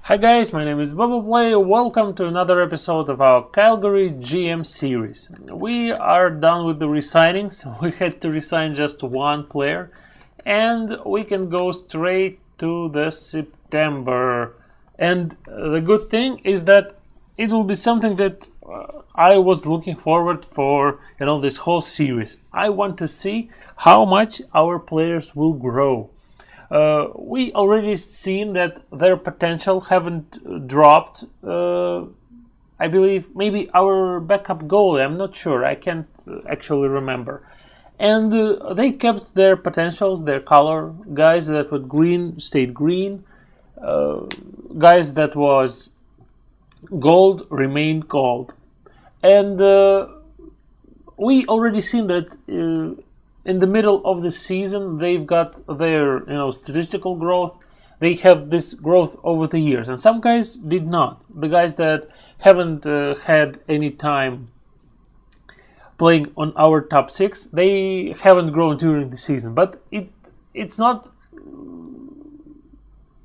Hi guys, my name is Bubble Play. Welcome to another episode of our Calgary GM Series. We are done with the re-signings. We had to resign just one player, and we can go straight to the September. And the good thing is that it will be something that I was looking forward for, this whole series. I want to see how much our players will grow. We already seen that their potential haven't dropped. I believe maybe our backup goalie, I'm not sure, I can't actually remember. And they kept their potentials, their color. Guys that were green stayed green. Guys that was gold remained gold. And we already seen that in the middle of the season, they've got their statistical growth. They have this growth over the years, and some guys did not. The guys that haven't had any time playing on our top six, they haven't grown during the season. But it's not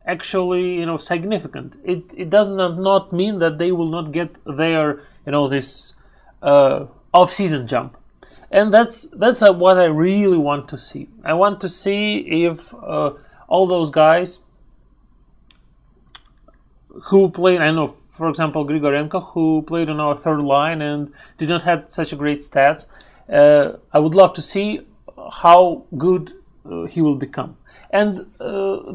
actually significant. It does not mean that they will not get their this off-season jump. And that's what I really want to see. I want to see if all those guys who played, I know, for example, Grigorenko, who played on our third line and did not have such a great stats, I would love to see how good he will become. And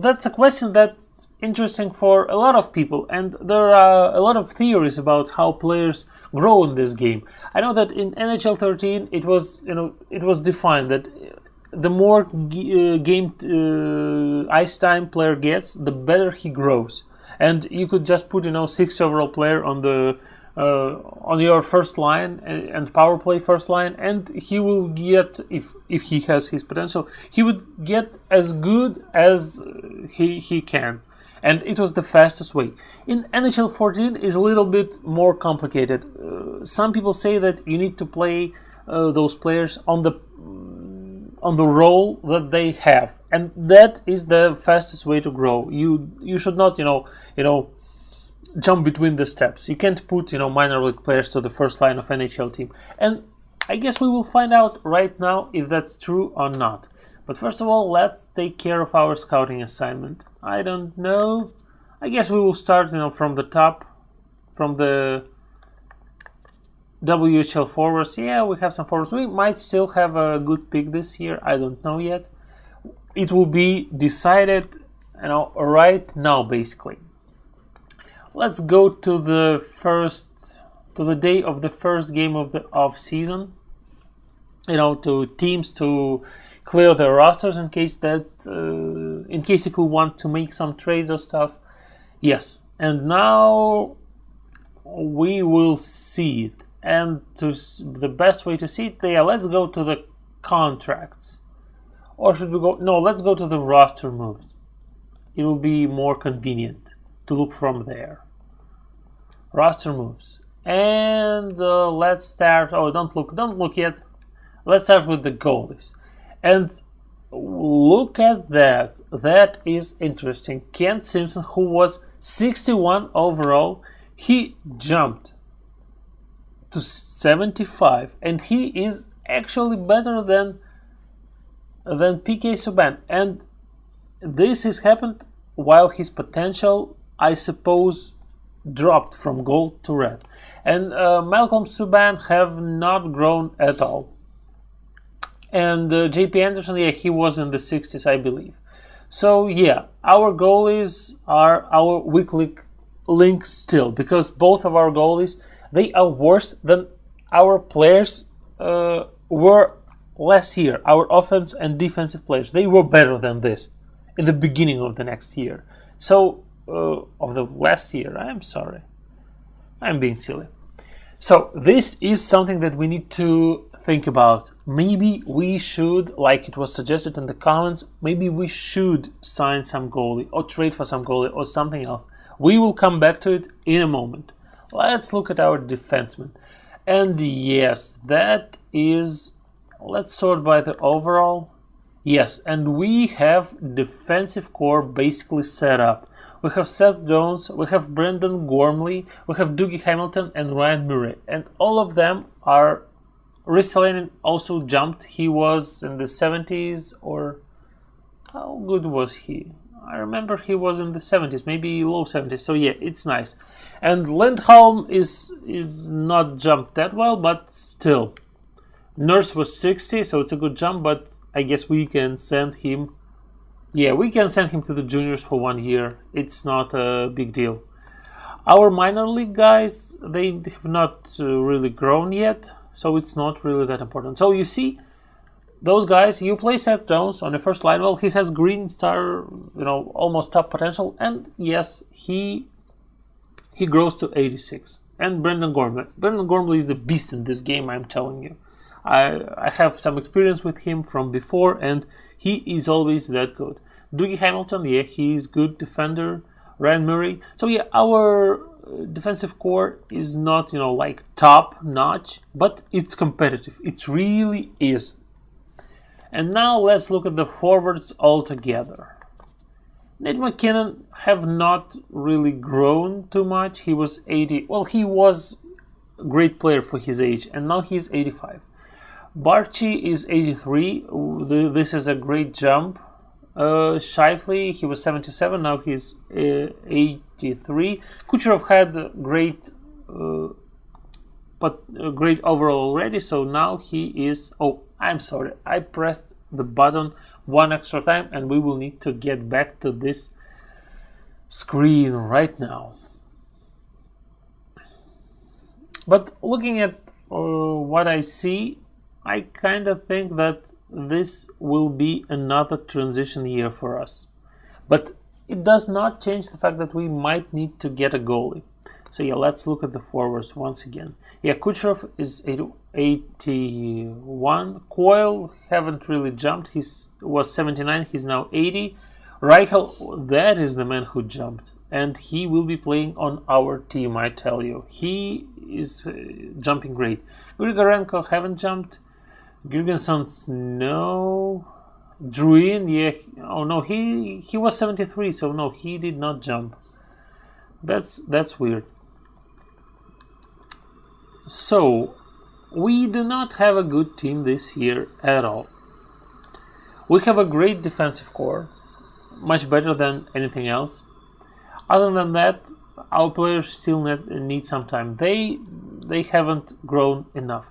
that's a question that's interesting for a lot of people. And there are a lot of theories about how players grow in this game. I know that in NHL 13 it was defined that the more game ice time player gets, the better he grows. And you could just put 6th overall player on the on your first line and power play first line, and he will get, if he has his potential, he would get as good as he can. And it was the fastest way. In NHL 14 is a little bit more complicated. Some people say that you need to play those players on the role that they have, and that is the fastest way to grow. You should not jump between the steps. You can't put minor league players to the first line of NHL team, and I guess we will find out right now if that's true or not. But first of all, let's take care of our scouting assignment. I don't know. I guess we will start, from the top, from the WHL forwards. Yeah, we have some forwards. We might still have a good pick this year. I don't know yet. It will be decided, right now, basically. Let's go to the day of the first game of the off season. To teams to clear their rosters in case if we want to make some trades or stuff. Yes, and now we will see it. And the best way to see it, let's go to the contracts. Or should we go? No, let's go to the roster moves. It will be more convenient to look from there. Roster moves. And let's start. Oh, don't look yet. Let's start with the goalies. And look at that. That is interesting. Kent Simpson, who was 61 overall, he jumped to 75, and he is actually better than PK Subban. And this has happened while his potential, I suppose, dropped from gold to red. And Malcolm Subban have not grown at all. And JP Anderson, he was in the 60s, I believe. So yeah, our goalies are our weak link still, because both of our goalies, they are worse than our players were last year. Our offense and defensive players, they were better than this in the beginning of the next year. So of the last year, I'm sorry, I'm being silly. So this is something that we need to think about. Maybe we should, like it was suggested in the comments, maybe we should sign some goalie or trade for some goalie or something else. We will come back to it in a moment. Let's look at our defensemen. And yes, that is, let's sort by the overall. Yes, and we have defensive core basically set up. we have Seth Jones, we have Brendan Gormley, we have Dougie Hamilton and Ryan Murray, and all of them are. Ristolainen also jumped. He was in the 70s, or how good was he? I remember he was in the 70s, maybe low 70s. So yeah, it's nice. And Lindholm is not jumped that well, but still. Nurse was 60, so it's a good jump, but I guess we can send him. Yeah, we can send him to the juniors for 1 year. It's not a big deal. Our minor league guys, they have not really grown yet, so it's not really that important. So you see, those guys, you play Seth Jones on the first line. Well, he has green star, almost top potential, and yes, he grows to 86. And Brendan Gormley is the beast in this game, I'm telling you. I have some experience with him from before, and he is always that good. Dougie Hamilton, yeah, he's good defender. Ryan Murray. So yeah, our defensive core is not, like top notch, but it's competitive. It really is. And now let's look at the forwards altogether. Nate McKinnon have not really grown too much. He was 80. Well, he was a great player for his age, and now he's 85. Barchi is 83. This is a great jump. Shifley, he was 77, now he's 83. Kucherov had great overall already, so now he is. Oh, I'm sorry, I pressed the button one extra time, and we will need to get back to this screen right now. But looking at what I see, I kind of think that this will be another transition year for us. But it does not change the fact that we might need to get a goalie. So yeah, let's look at the forwards once again. Yeah, Kucherov is 81. Coyle haven't really jumped. He was 79. He's now 80. Reichel, that is the man who jumped. And he will be playing on our team, I tell you. He is jumping great. Grigorenko haven't jumped. Girgensons, no. Druin, yeah. Oh no, he was 73, so no, he did not jump. That's weird. So we do not have a good team this year at all. We have a great defensive core, much better than anything else. Other than that, our players still need some time. They haven't grown enough.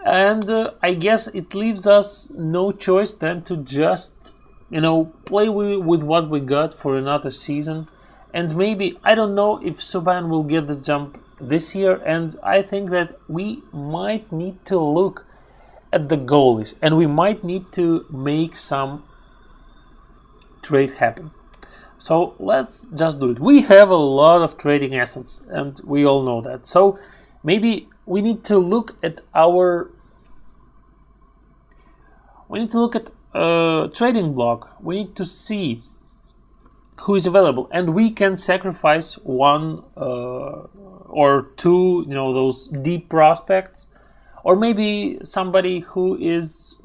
And I guess it leaves us no choice than to just, play with what we got for another season. And maybe, I don't know if Subban will get the jump this year. And I think that we might need to look at the goalies. And we might need to make some trade happen. So let's just do it. We have a lot of trading assets, and we all know that. So maybe we need to look at trading block. We need to see who is available, and we can sacrifice one or two, those deep prospects, or maybe somebody who is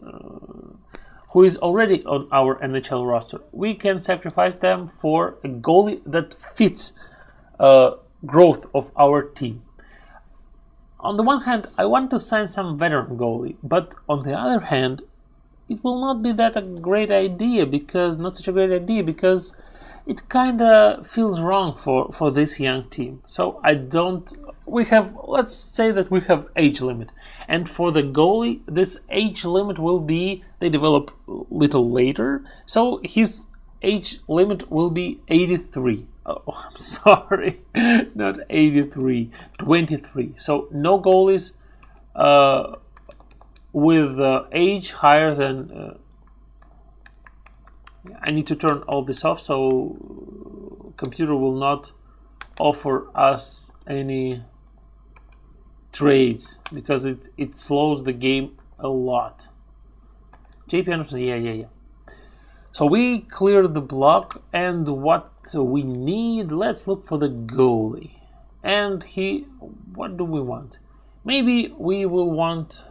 already on our NHL roster. We can sacrifice them for a goalie that fits growth of our team. On the one hand, I want to sign some veteran goalie, but on the other hand, it will not be that a great idea, because it kind of feels wrong for this young team. So let's say that we have age limit, and for the goalie, this age limit will be, they develop a little later, so his age limit will be 83. Oh, I'm sorry, not 83, 23. So no goalies with age higher than. I need to turn all this off so computer will not offer us any trades, because it slows the game a lot. JP Anderson, yeah. So we cleared the block, and what we need, let's look for the goalie. And what do we want? Maybe we will want,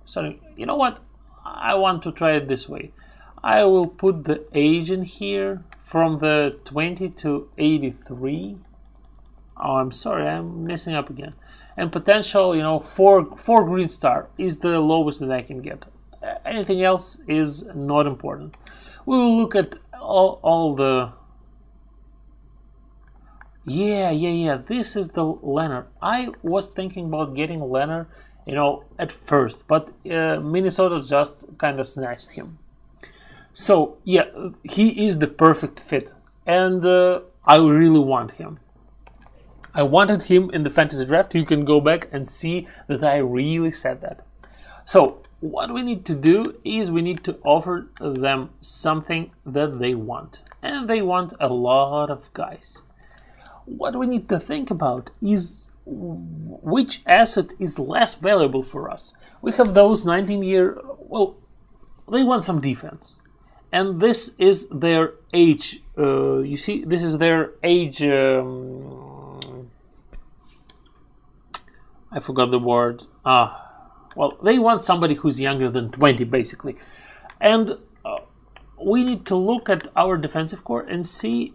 sorry, you know what? I want to try it this way. I will put the age in here, from the 20 to 83. Oh, I'm sorry, I'm messing up again. And potential, 4 green star is the lowest that I can get. Anything else is not important. We will look at all the... Yeah, this is the Leonard. I was thinking about getting Leonard, at first, but Minnesota just kind of snatched him. So, yeah, he is the perfect fit, and I really want him. I wanted him in the fantasy draft. You can go back and see that I really said that. So, what we need to do is we need to offer them something that they want, and they want a lot of guys. What we need to think about is which asset is less valuable for us. We have those 19-year, they want some defense. And this is their age. You see, this is their age. I forgot the word. They want somebody who's younger than 20, basically. And we need to look at our defensive core and see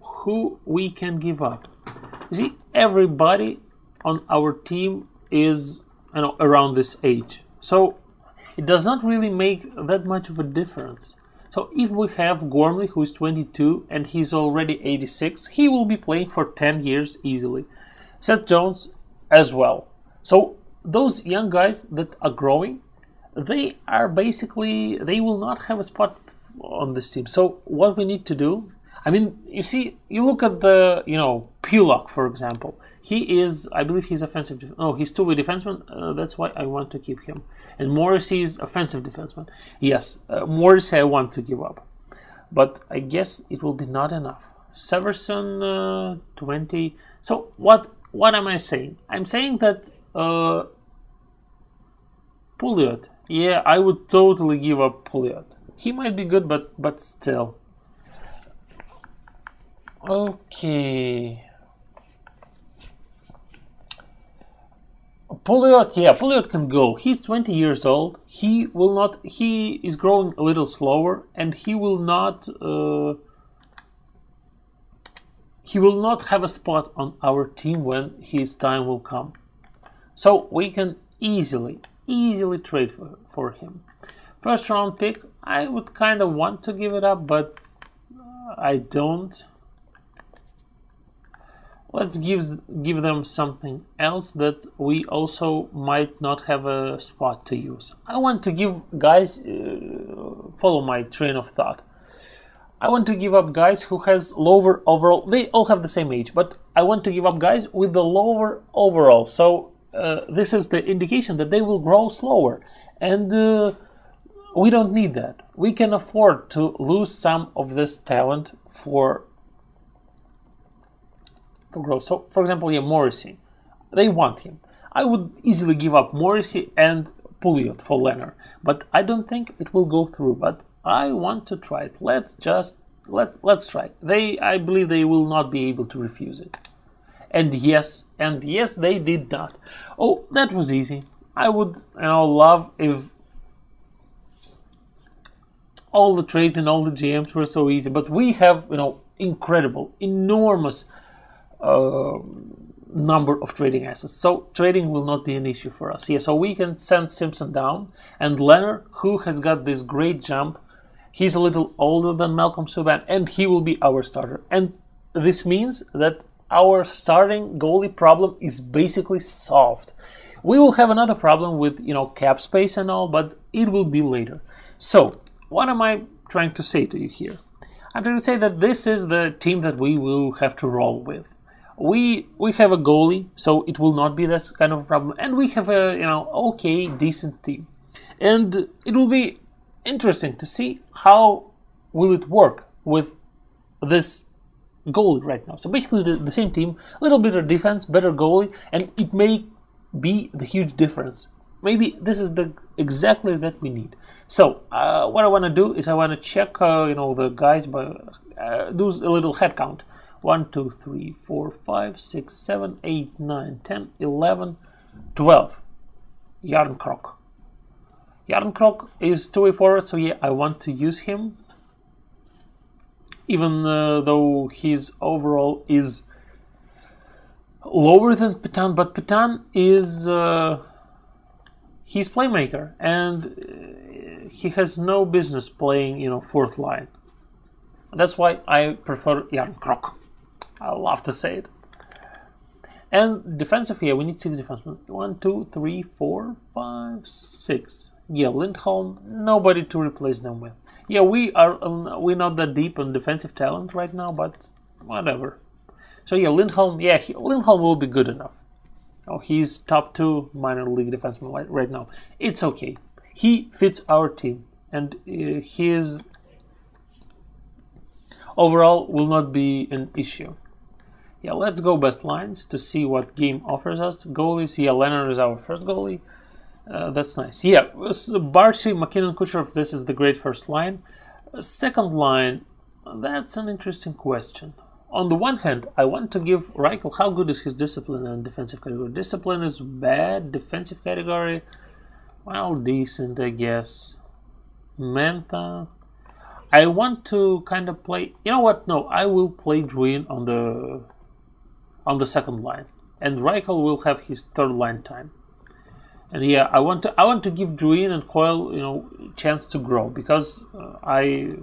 who we can give up. You see, everybody on our team is around this age. So it does not really make that much of a difference. So if we have Gormley, who is 22, and he's already 86, he will be playing for 10 years easily. Seth Jones as well. So those young guys that are growing, they will not have a spot on this team. So what we need to do, you see, you look at the, Pulak, for example. He is, I believe he's offensive. No, he's two-way defenseman. That's why I want to keep him. And Morrissey is offensive defenseman. Yes, Morrissey I want to give up. But I guess it will be not enough. Severson, 20. So what am I saying? I'm saying that Pouliot. Yeah, I would totally give up Pouliot. He might be good, but still. Okay. Pouliot can go. He's 20 years old. He is growing a little slower, and he will not have a spot on our team when his time will come. So we can easily trade for him. First round pick, I would kind of want to give it up, but I don't. Let's give them something else that we also might not have a spot to use. I want to give guys, follow my train of thought. I want to give up guys who has lower overall. They all have the same age, but I want to give up guys with the lower overall. So this is the indication that they will grow slower, and we don't need that. We can afford to lose some of this talent for growth. So, for example, Morrissey, they want him. I would easily give up Morrissey and Pouliot for Leonard, but I don't think it will go through. But I want to try it. Let's try it. I believe they will not be able to refuse it. And yes, they did not. Oh, that was easy. I would, love if all the trades and all the GMs were so easy. But we have, incredible, enormous number of trading assets. So trading will not be an issue for us. Yeah, so we can send Simpson down, and Leonard, who has got this great jump, he's a little older than Malcolm Subban, and he will be our starter. And this means that our starting goalie problem is basically solved. We will have another problem with cap space and all, but it will be later. So what am I trying to say to you here? I'm trying to say that this is the team that we will have to roll with. We have a goalie, so it will not be this kind of a problem, and we have a okay, decent team, and it will be interesting to see how will it work with this goalie right now. So basically, the same team, a little bit of defense, better goalie, and it may be the huge difference. Maybe this is exactly that we need. So what I want to do is I want to check the guys, but do a little head count. 1, 2, 3, 4, 5, 6, 7, 8, 9, 10, 11, 12. Yarncroc. Yarncroc is two-way forward, so yeah, I want to use him. even though his overall is lower than Petan, but Petan is he's playmaker, and he has no business playing, fourth line. That's why I prefer Jan Krok. I love to say it. And defensive, we need 6 defensemen. 1, 2, 3, 4, 5, 6. Yeah, Lindholm, nobody to replace them with. Yeah, we're not that deep on defensive talent right now, but whatever. So yeah, Lindholm will be good enough. Oh, he's top 2 minor league defenseman right now. It's okay. He fits our team, and his overall will not be an issue. Yeah, let's go best lines to see what game offers us. Goalies, yeah, Leonard is our first goalie. That's nice. Yeah, Barchi, McKinnon, Kucherov, this is the great first line. Second line, that's an interesting question. On the one hand, I want to give Reichel, how good is his discipline and defensive category? Discipline is bad, defensive category, well, decent, I guess. Mantha, I want to kind of play, you know what, no, I will play Druin on the second line, and Reichel will have his third line time. And yeah, I want to give Druin and Coyle, chance to grow, because I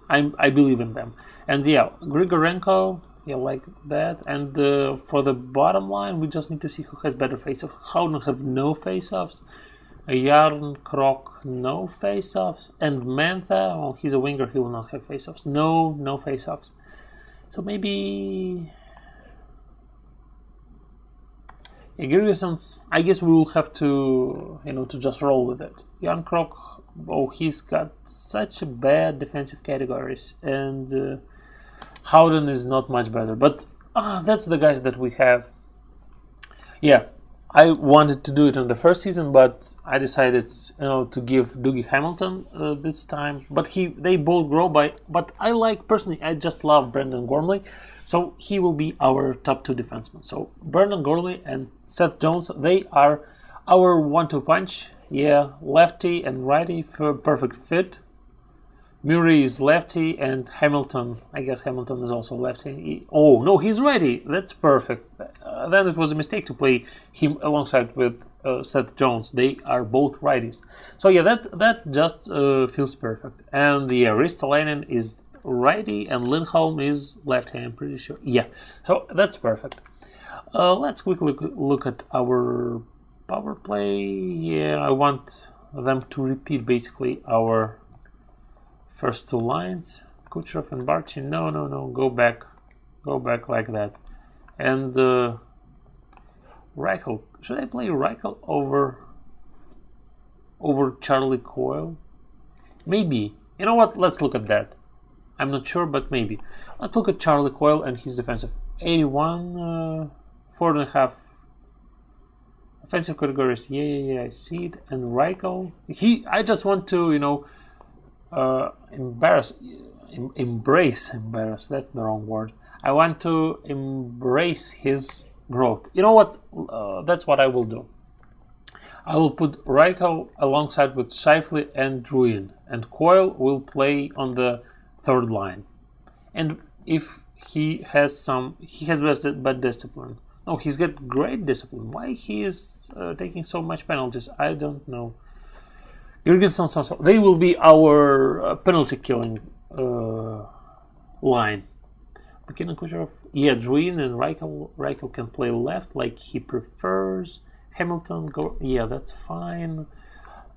believe in them. And yeah, Grigorenko, yeah, like that. And for the bottom line, we just need to see who has better face-offs. Howden have no face-offs. Jarn, Krok, no face-offs. And Mantha, well, he's a winger, he will not have face-offs. No face-offs. So maybe... Yeah, Girgensons, I guess we will have to, to just roll with it. Jan Krok, he's got such a bad defensive categories, and Howden is not much better. But that's the guys that we have. Yeah, I wanted to do it in the first season, but I decided, to give Dougie Hamilton this time. But they both grow but I personally, I just love Brendan Gormley. So he will be our top 2 defensemen. So Brendan Gormley and Seth Jones, they are our 1-2 punch. Yeah, lefty and righty for perfect fit. Murray is lefty, and Hamilton, I guess Hamilton is also lefty. Oh no, he's righty. That's perfect. Then it was a mistake to play him alongside with Seth Jones. They are both righties. So yeah, that just feels perfect. And yeah, Ristolainen is righty, and Lindholm is lefty, I'm pretty sure. Yeah, so that's perfect. Let's quickly look at our power play. Yeah, I want them to repeat basically our first 2 lines. Kucherov and Barchi, no, go back like that. And Reichel, should I play Reichel over Charlie Coyle? Maybe. You know what, let's look at that. I'm not sure, but maybe. Let's look at Charlie Coyle and his defensive. 81, 4.5 offensive categories. Yeah, I see it. And Reichel, I just want to, embrace. That's the wrong word. I want to embrace his growth. You know what? That's what I will do. I will put Reichel alongside with Scheifele and Druin, and Coyle will play on the third line. And if he has bad discipline. No, he's got great discipline. Why he is taking so much penalties, I don't know. Girgensons, they will be our penalty killing line. McKinnon, Kucherov, yeah, Druin and Reichel can play left like he prefers. Hamilton, yeah, that's fine.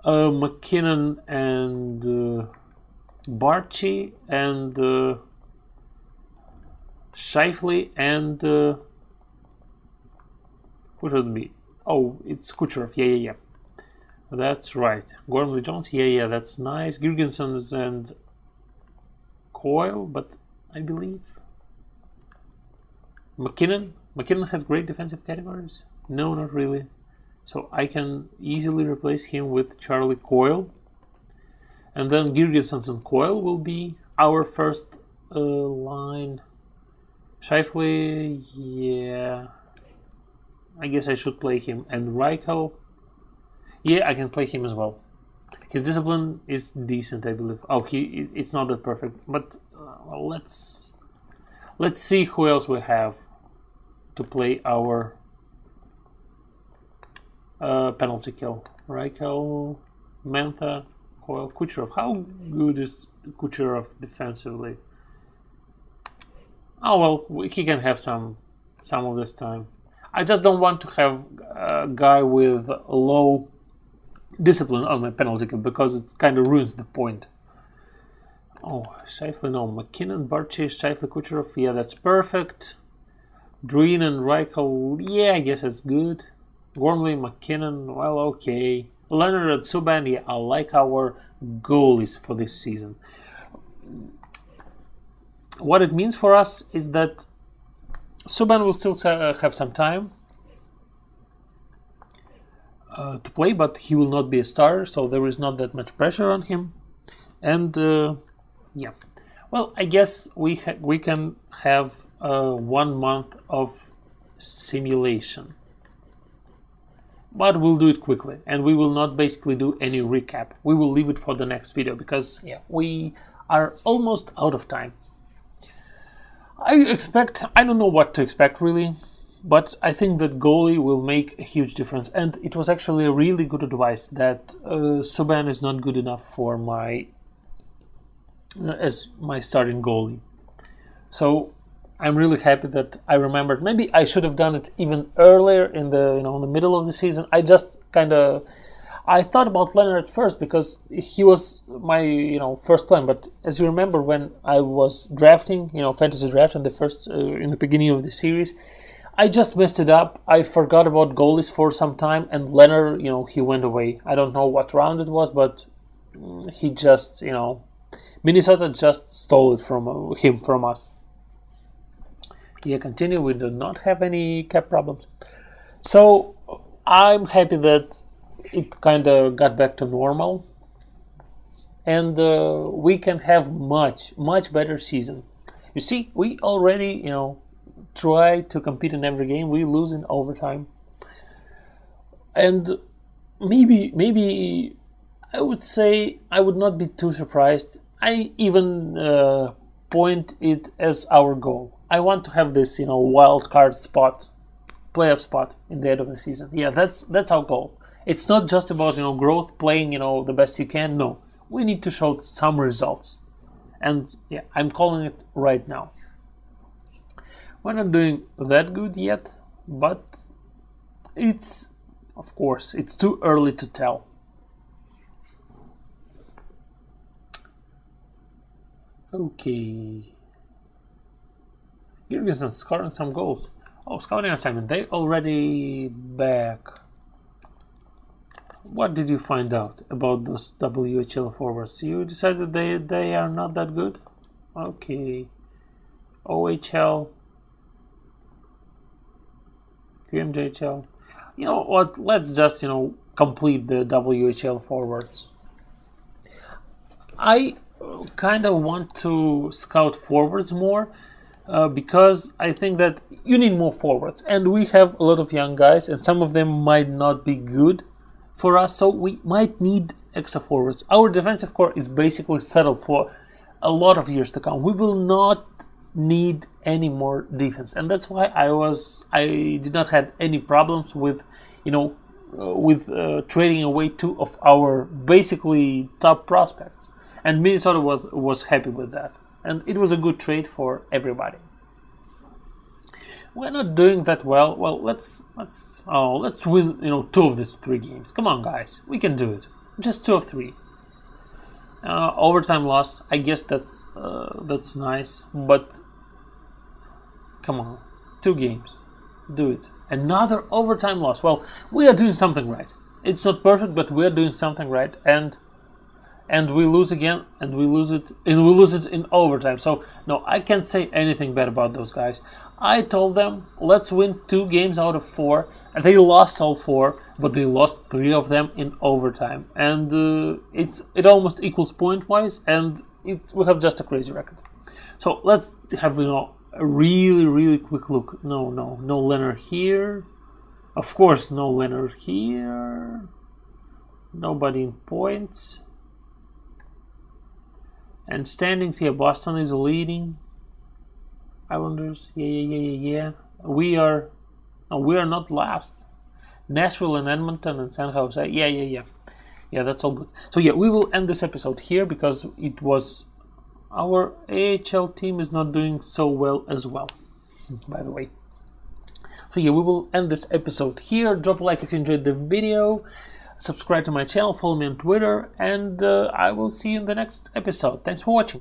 McKinnon and Barchi and Scheifele and who should it be? Oh, it's Kucherov. Yeah. That's right. Gormley Jones. Yeah, that's nice. Girgensons and Coyle, but I believe McKinnon has great defensive categories. No, not really. So I can easily replace him with Charlie Coyle. And then Girgensons and Coyle will be our first line. Scheifele, yeah. I guess I should play him. And Reichel, yeah, I can play him as well. His discipline is decent, I believe. Oh, it's not that perfect. But well, let's see who else we have to play our penalty kill. Reichel, Mantha, Coyle, Kucherov. How good is Kucherov defensively? Oh well, he can have some of this time. I just don't want to have a guy with low discipline on my penalty kill because it kind of ruins the point. Oh, Scheifele, no. McKinnon, Barchi, Scheifele, Kucherov. Yeah, that's perfect. Druin and Reichel. Yeah, I guess that's good. Gormley, McKinnon. Well, okay. Leonard and Subban. Yeah, I like our goalies for this season. What it means for us is that Subban will still have some time to play, but he will not be a starter, so there is not that much pressure on him. And yeah, well, I guess we can have 1 month of simulation, but we'll do it quickly, and we will not basically do any recap. We will leave it for the next video because we are almost out of time. I don't know what to expect really, but I think that goalie will make a huge difference. And it was actually a really good advice that Subban is not good enough for as my starting goalie. So I'm really happy that I remembered. Maybe I should have done it even earlier in the middle of the season. I thought about Leonard at first because he was my first plan. But as you remember, when I was drafting, fantasy draft in the beginning of the series, I just messed it up. I forgot about goalies for some time, and Leonard, he went away. I don't know what round it was, but he just, Minnesota just stole it from us. Yeah, continue. We do not have any cap problems, so I'm happy that it kind of got back to normal, and we can have much better season. You see, we already try to compete in every game. We lose in overtime, and maybe I would say I would not be too surprised. I even point it as our goal. I want to have this wild card spot, playoff spot in the end of the season. Yeah, that's our goal. It's not just about growth, playing the best you can. No, we need to show some results, and yeah, I'm calling it right now. We're not doing that good yet, but of course it's too early to tell. Okay, Girgensson scoring some goals. Oh, scouting assignment. They already back. What did you find out about those WHL forwards? You decided they are not that good? Okay. OHL. QMJHL. You know what? Let's just, complete the WHL forwards. I kind of want to scout forwards more because I think that you need more forwards. And we have a lot of young guys, and some of them might not be good for us, so we might need extra forwards. Our defensive core is basically settled for a lot of years to come. We will not need any more defense, and that's why I did not have any problems with trading away 2 of our basically top prospects, and Minnesota was happy with that, and it was a good trade for everybody. We're not doing that well. Well, let's win 2 of these 3 games. Come on, guys, we can do it. Just 2 of 3. Overtime loss. I guess that's nice, but come on, 2 games, do it. Another overtime loss. Well, we are doing something right. It's not perfect, but we are doing something right, and we lose again, and we lose it in overtime. So no, I can't say anything bad about those guys. I told them let's win 2 games out of 4, and they lost all 4, but they lost 3 of them in overtime, and it almost equals point wise, and we have just a crazy record. So let's have a really quick look. No Leonard here. Of course, no Leonard here. Nobody in points. And standings here, Boston is leading. Islanders, yeah. We are not last. Nashville and Edmonton and San Jose, yeah, that's all good. So yeah, we will end this episode here because it was our AHL team is not doing so well as well, by the way. So yeah, we will end this episode here. Drop a like if you enjoyed the video. Subscribe to my channel, follow me on Twitter, and I will see you in the next episode. Thanks for watching.